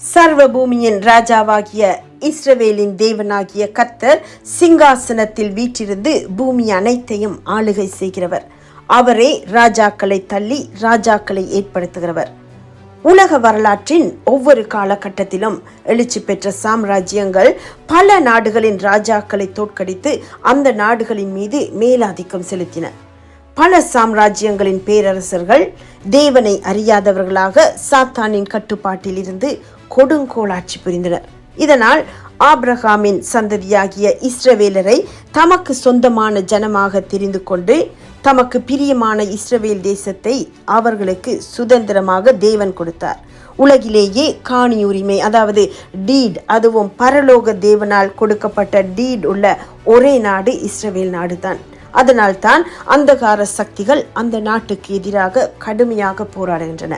சர்வ பூமியின் ராஜாவாகிய இஸ்ரவேலின் தேவனாகிய கர்த்தர் சிங்காசனத்தில் வீற்றிருந்து பூமி அனைத்தையும் ஆளுகை செய்கிறவர். அவரே ராஜாக்களை தள்ளி ராஜாக்களை ஏற்படுத்துகிறவர். உலக வரலாற்றின் ஒவ்வொரு காலகட்டத்திலும் எழுச்சி பெற்ற சாம்ராஜ்யங்கள் பல நாடுகளின் ராஜாக்களை தோற்கடித்து அந்த நாடுகளின் மீது மேலாதிக்கம் செலுத்தின. பல சாம்ராஜ்யங்களின் பேரரசர்கள் தேவனை அறியாதவர்களாக சாத்தானின் கட்டுப்பாட்டில் இருந்து கொடுங்கோலாட்சி புரிந்தனர். இதனால் ஆபிரகாமின் சந்ததியாகிய இஸ்ரவேலரை தமக்கு சொந்தமான ஜனமாக தெரிந்து கொண்டு தமக்கு பிரியமான இஸ்ரவேல் தேசத்தை அவர்களுக்கு சுதந்திரமாக தேவன் கொடுத்தார். உலகிலேயே காணி உரிமை, அதாவது டீட், அதுவும் பரலோக தேவனால் கொடுக்கப்பட்ட டீட் உள்ள ஒரே நாடு இஸ்ரவேல் நாடுதான். அதனால் தான் அந்தகார சக்திகள் அந்த நாட்டுக்கு எதிராக கடுமையாக போராடுகின்றன.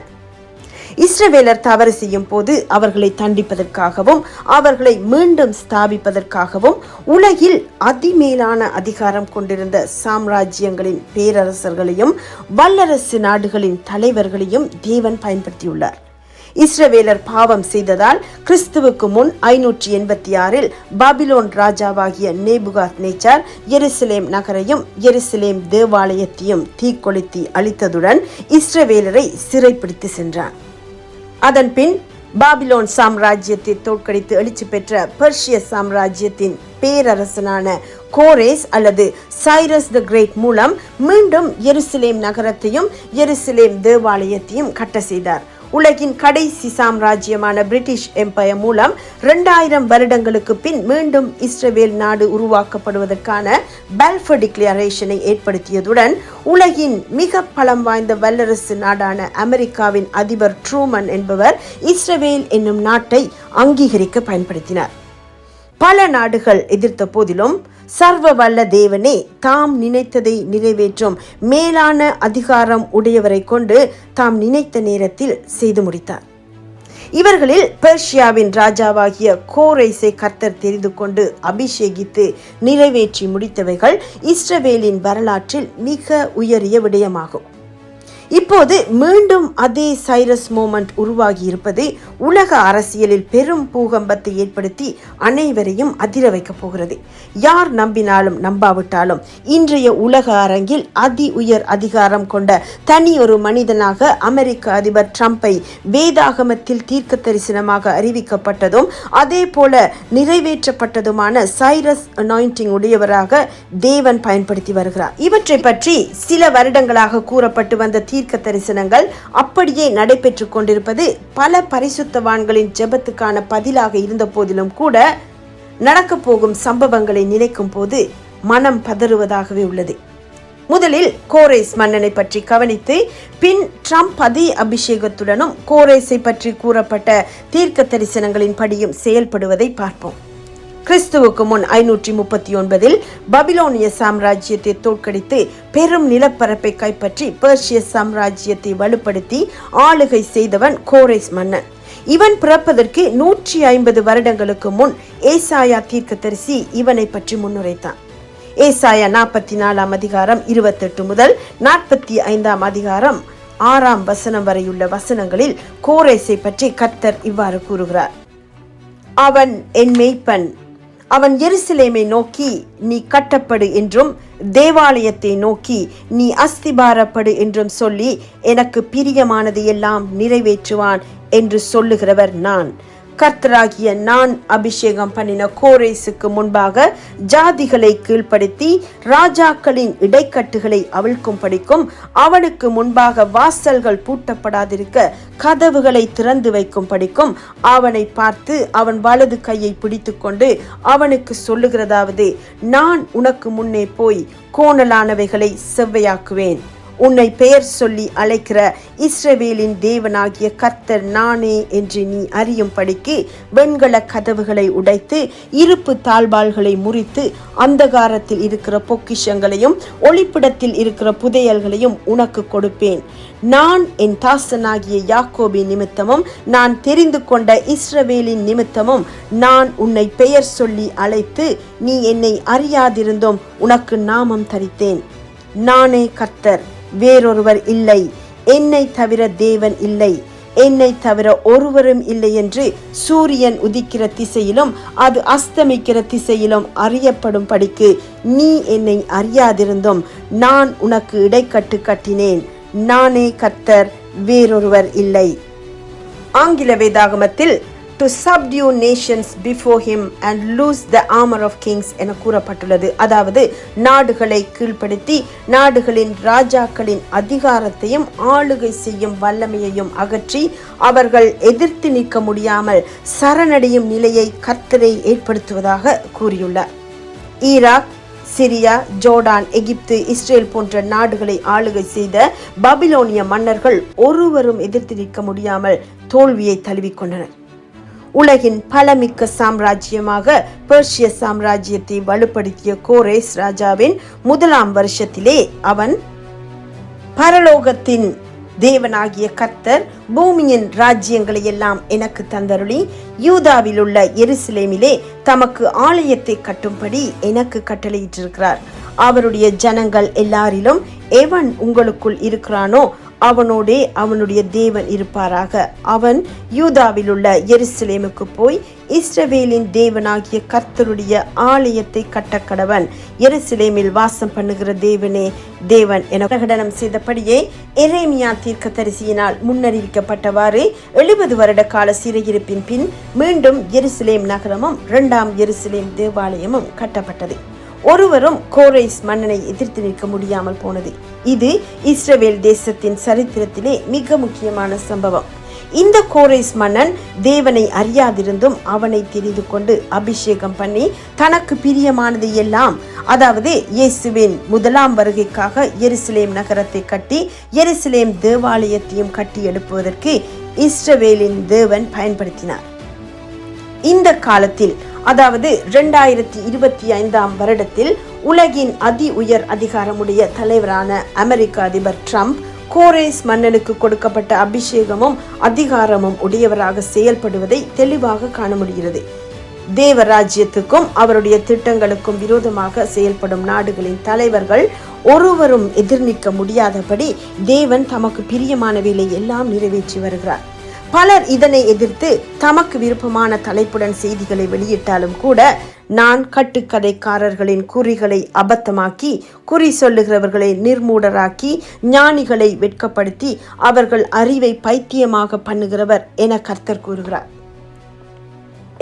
இஸ்ரவேலர் தவறு செய்யும் போது அவர்களை தண்டிப்பதற்காகவும் அவர்களை மீண்டும் ஸ்தாபிப்பதற்காகவும் உலகில் அதிமேலான அதிகாரம் கொண்டிருந்த சாம்ராஜ்யங்களின் பேரரசர்களையும் வல்லரசு நாடுகளின் தலைவர்களையும் தேவன் பயன்படுத்தியுள்ளார். இஸ்ரவேலர் பாவம் செய்ததால் கிறிஸ்துவுக்கு முன் 586 பாபிலோன் ராஜாவாகிய நேபுகாத்நேச்சார் எருசலேம் நகரையும் எருசலேம் தேவாலயத்தையும் தீக்கொளுத்தி அழித்ததுடன் இஸ்ரவேலரை சிறைப்பிடித்து சென்றான். அதன் பின் பாபிலோன் சாம்ராஜ்யத்தை தோற்கடித்து எழுச்சி பெற்ற பெர்ஷிய சாம்ராஜ்யத்தின் பேரரசனான கோரேஸ் அல்லது சைரஸ் த கிரேட் மூலம் மீண்டும் எருசலேம் நகரத்தையும் எருசலேம் தேவாலயத்தையும் கட்ட செய்தார். உலகின் கடைசி சாம்ராஜ்யமான பிரிட்டிஷ் எம்பையர் மூலம் 2000 வருடங்களுக்கு பின் மீண்டும் இஸ்ரவேல் நாடு உருவாக்கப்படுவதற்கான பெல்ஃபர் டிக்ளரேஷனை ஏற்படுத்தியதுடன் உலகின் மிக பலம் வாய்ந்த வல்லரசு நாடான அமெரிக்காவின் அதிபர் ட்ரூமன் என்பவர் இஸ்ரவேல் என்னும் நாட்டை அங்கீகரிக்க பயன்படுத்தினார். பல நாடுகள் எதிர்த்த போதிலும் சர்வ வல்ல தேவனே தாம் நினைத்ததை நிறைவேற்றும் மேலான அதிகாரம் உடையவரை கொண்டு தாம் நினைத்த நேரத்தில் செய்து முடித்தார். இவர்களில் பெர்ஷியாவின் ராஜாவாகிய கோரேசை கர்த்தர் தெரிந்து கொண்டு அபிஷேகித்து நிறைவேற்றி முடித்தவைகள் இஸ்ரவேலின் வரலாற்றில் மிக உயரிய விடயமாகும். இப்போது மீண்டும் அதே சைரஸ் மோமெண்ட் உருவாகி இருப்பது உலக அரசியலில் பெரும் பூகம்பத்தை ஏற்படுத்தி அனைவரையும் அதிர வைக்கப் போகிறது. யார் நம்பினாலும் நம்பாவிட்டாலும் இன்றைய உலக அரங்கில் அதி உயர் அதிகாரம் கொண்ட தனி ஒரு மனிதனாக அமெரிக்க அதிபர் ட்ரம்பை வேதாகமத்தில் தீர்க்க தரிசனமாக அறிவிக்கப்பட்டதும் அதே போல நிறைவேற்றப்பட்டதுமான சைரஸ் அனாயிண்டிங் உடையவராக தேவன் பயன்படுத்தி வருகிறார். இவற்றை பற்றி சில வருடங்களாக கூறப்பட்டு வந்த தீர்க்க தரிசனங்கள் அப்படியே நடைபெற்று கொண்டிருப்பது பல பரிசுத்தவான்களின் ஜெபத்துக்கான பதிலாக இருந்த போதிலும் கூட நடக்க போகும் சம்பவங்களை நினைக்கும் போது மனம் பதறுவதாகவே உள்ளது. முதலில் கோரேஸ் மன்னனை பற்றி கவனித்து பின் ட்ரம்ப் அதே அபிஷேகத்துடனும் கோரேஸை பற்றி கூறப்பட்ட தீர்க்க தரிசனங்களின் படியும் செயல்படுவதை பார்ப்போம். கிறிஸ்துவுக்கு முன் 539 பபிலோனிய சாம்ராஜ்யத்தை தோற்கடித்து பெரும் நிலப்பரப்பை கைப்பற்றி பெர்ஷிய சாம்ராஜ்யத்தை வலுப்படுத்தி ஆளுகை செய்தவன் கோரேஸ் மன்னன். இவன் பிறப்பதற்கு 150 வருடங்களுக்கு முன் ஏசாயா தீர்க்கதரிசி இவனை பற்றி முன்னுரைத்தான். ஏசாயா 44 அதிகாரம் 28 முதல் 45 அதிகாரம் 6 வசனம் வரையுள்ள வசனங்களில் கோரேசை பற்றி கர்த்தர் இவ்வாறு கூறுகிறார். அவன் என் மேய்ப்பன், அவன் எருசலேமை நோக்கி நீ கட்டப்படு என்றும் தேவாலயத்தை நோக்கி நீ அஸ்திபாரப்படு என்றும் சொல்லி எனக்கு பிரியமானது எல்லாம் நிறைவேற்றுவான் என்று சொல்லுகிறவர் நான். கர்த்தராகிய நான் அபிஷேகம் பண்ணின கோரேசுக்கு முன்பாக ஜாதிகளை கீழ்ப்படுத்தி ராஜாக்களின் இடைக்கட்டுகளை அவிழ்க்கும் படிக்கும் அவனுக்கு முன்பாக வாசல்கள் பூட்டப்படாதிருக்க கதவுகளை திறந்து வைக்கும் படிக்கும் அவனை பார்த்து அவன் வலது கையை பிடித்து கொண்டு அவனுக்கு சொல்லுகிறதாவது, நான் உனக்கு முன்னே போய் கோணலானவைகளை செவ்வையாக்குவேன். உன்னை பெயர் சொல்லி அழைக்கிற இஸ்ரவேலின் தேவனாகிய கர்த்தர் நானே என்று நீ அறியும்படிக்கு வெண்கல கதவுகளை உடைத்து இருப்பு தாழ்பால்களை முறித்து அந்தகாரத்தில் இருக்கிற பொக்கிஷங்களையும் ஒளிப்பிடத்தில் இருக்கிற புதையல்களையும் உனக்கு கொடுப்பேன். நான் என் தாசனாகிய யாக்கோபின் நிமித்தமும் நான் தெரிந்து கொண்ட இஸ்ரவேலின் நிமித்தமும் நான் உன்னை பெயர் சொல்லி அழைத்து நீ என்னை அறியாதிருந்தும் உனக்கு நாமம் தரித்தேன். நானே கர்த்தர், வேறொருவர் இல்லை, என்னை தவிர தேவன் இல்லை. என்னை தவிர ஒருவரும் இல்லை என்று சூரியன் உதிக்கிற திசையிலும் அது அஸ்தமிக்கிற திசையிலும் அறியப்படும்படிக்கு நீ என்னை அறியாதிருந்தும் நான் உனக்கு இடைக்கட்டு கட்டினேன். நானே கர்த்தர், வேறொருவர் இல்லை. ஆங்கில வேதாகமத்தில் to subdue nations before him and loose the armor of kings என கூறப்பட்டுள்ளது. அதாவது நாடுகளை கீழ்ப்படுத்தி நாடுகளின் ராஜாக்களின் அதிகாரத்தையும் ஆளுகை செய்யும் வல்லமையையும் அகற்றி அவர்கள் எதிர்த்து நிற்க முடியாமல் சரணடையும் நிலையை கர்த்தரை ஏற்படுத்துவதாக கூறியுள்ளார். ஈராக், சிரியா, ஜோர்டான், எகிப்து, இஸ்ரேல் போன்ற நாடுகளை ஆளுகை செய்த பாபிலோனிய மன்னர்கள் ஒருவரும் எதிர்த்து நிற்க முடியாமல் தோல்வியை தழுவிக்கொண்டனர். உலகின் பலமிக்க சாம்ராஜ்யமாக பெர்ஷிய சாம்ராஜ்யத்தை வலுப்படுத்திய கோரேஸ் ராஜாவின் 1ஆம் வருஷத்திலே அவன், பரலோகத்தின் தேவனாகிய கர்த்தர் பூமியின் ராஜ்யங்களை எல்லாம் எனக்கு தந்தருளி யூதாவில் உள்ள எருசலேமிலே தமக்கு ஆலயத்தை கட்டும்படி எனக்கு கட்டளையிட்டிருக்கிறார். அவருடைய ஜனங்கள் எல்லாரிலும் எவன் உங்களுக்குள் இருக்கிறானோ அவனோடே அவனுடைய தேவன் இருப்பாராக. அவன் யூதாவில் உள்ள எருசலேமுக்கு போய் இஸ்ரவேலின் தேவனாகிய கர்த்தருடைய ஆலயத்தை கட்டக்கடவன். எருசலேமில் வாசம் பண்ணுகிற தேவனே தேவன் என பிரகடனம் செய்தபடியே எரேமியா தீர்க்கதரிசியினால் முன்னறிவிக்கப்பட்டவாறு 70 வருட கால சிறையிருப்பின் பின் மீண்டும் எருசலேம் நகரமும் 2ஆம் எருசலேம் தேவாலயமும் கட்டப்பட்டது. ஒருவரும் கோரேஸ் மன்னனை எதிர்த்து நிற்க முடியாமல் போனது. இது இஸ்ரவேல் தேசத்தின் சரித்திரத்திலே மிக முக்கியமான சம்பவம். இந்த கோரேஸ் மன்னன் தேவனை அறியாதிருந்தும் அவனை தெரிந்து கொண்டு அபிஷேகம் பண்ணி தனக்கு பிரியமானதை எல்லாம், அதாவது இயேசுவின் 1ஆம் வருகைக்காக எருசலேம் நகரத்தை கட்டி எருசலேம் தேவாலயத்தையும் கட்டி எழுப்புவதற்கு இஸ்ரவேலின் தேவன் பயன்படுத்தினார். இந்த காலத்தில், அதாவது 2025ஆம் வருடத்தில் உலகின் அதி உயர் அதிகாரமுடைய தலைவரான அமெரிக்க அதிபர் ட்ரம்ப் கோரேஸ் மன்னனுக்கு கொடுக்கப்பட்ட அபிஷேகமும் அதிகாரமும் உடையவராக செயல்படுவதை தெளிவாக காண முடிகிறது. தேவராஜ்யத்துக்கும் அவருடைய திட்டங்களுக்கும் விரோதமாக செயல்படும் நாடுகளின் தலைவர்கள் ஒருவரும் எதிர்நிற்க முடியாதபடி தேவன் தமக்கு பிரியமானவைகளை எல்லாம் நிறைவேற்றி வருகிறார். பலர் இதனை எதிர்த்து தமக்கு விருப்பமான தலைப்புடன் செய்திகளை வெளியிட்டாலும் கூட, நான் கட்டுக்கதைக்காரர்களின் குறிகளை அபத்தமாக்கி குறி சொல்லுகிறவர்களை நிர்மூடராக்கி ஞானிகளை வெட்கப்படுத்தி அவர்கள் அறிவை பைத்தியமாக பண்ணுகிறவர் என கர்த்தர் கூறுகிறார்.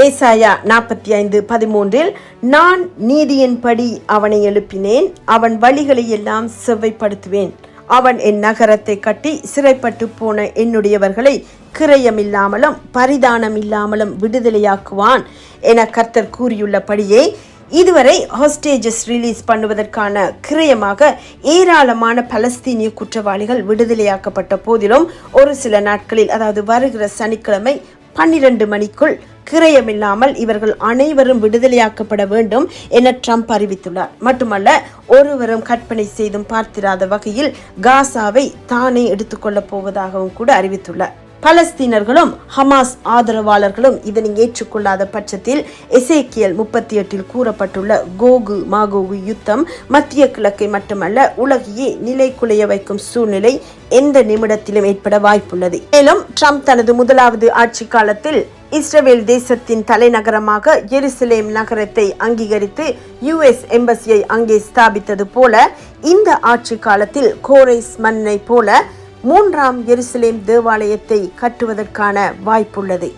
ஏசாயா 45:13 நான் நீதியின்படி அவனை எழுப்பினேன், அவன் வழிகளை எல்லாம் செவ்வைப்படுத்துவேன், அவன் என் நகரத்தை கட்டி சிறைப்பட்டு போன என்னுடையவர்களை கிரயமில்லாமலும் பரிதானம் இல்லாமலும் விடுதலையாக்குவான் என கர்த்தர் கூறியுள்ளபடியே இதுவரை ஹாஸ்டேஜஸ் ரிலீஸ் பண்ணுவதற்கான கிரயமாக ஏராளமான பலஸ்தீனிய குற்றவாளிகள் விடுதலையாக்கப்பட்ட போதிலும் ஒரு சில நாட்களில், அதாவது வருகிற சனிக்கிழமை 12 மணிக்குள் கிரயமில்லாமல் இவர்கள் அனைவரும் விடுதலையாக்கப்பட வேண்டும் என ட்ரம்ப் அறிவித்துள்ளார். மட்டுமல்ல, ஒருவரும் கற்பனை செய்தும் பார்த்திராத வகையில் காசாவை தானே எடுத்துக்கொள்ளப் போவதாகவும் கூட அறிவித்துள்ளார். பலஸ்தீனர்களும் ஹமாஸ் ஆதரவாளர்களும் இதனை ஏற்றுக்கொள்ளாத பட்சத்தில் எசேக்கியல் 38 கூறப்பட்டுள்ள கோகு மாகோகு யுத்தம் மத்திய கிழக்கை மட்டுமல்ல உலகையே நிலைகுலைய வைக்கும் சூழ்நிலை எந்த நிமிடத்திலும் ஏற்பட வாய்ப்புள்ளது. மேலும் ட்ரம்ப் தனது 1வது ஆட்சி காலத்தில் இஸ்ரவேல் தேசத்தின் தலைநகரமாக எருசலேம் நகரத்தை அங்கீகரித்து US எம்பசியை அங்கே ஸ்தாபித்தது போல இந்த ஆட்சி காலத்தில் கோரேஸ் மன்னனை போல 3ஆம் எருசலேம் தேவாலயத்தை கட்டுவதற்கான வாய்ப்புள்ளது.